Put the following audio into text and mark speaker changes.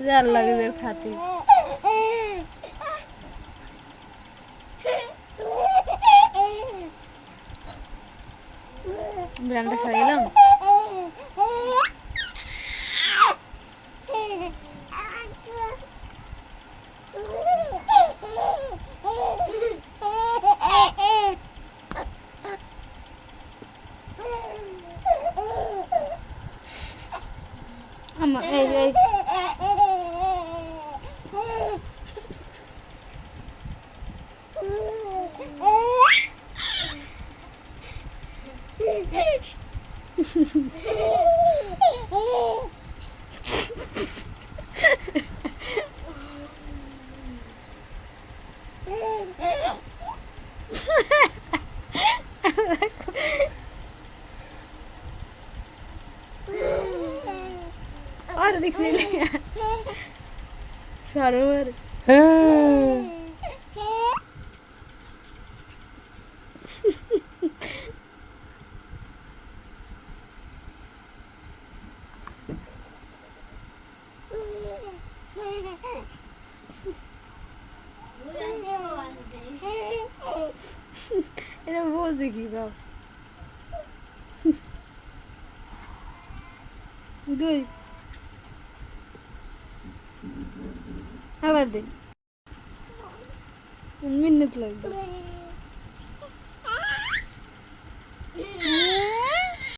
Speaker 1: যার লাগে যার খাতি ব্র্যান্ডটা সারিলাম আমার এই এই और दिख नहीं सरोवर এটা বোঝে কি বাপ দুই আবার দে মিনিট লাগবে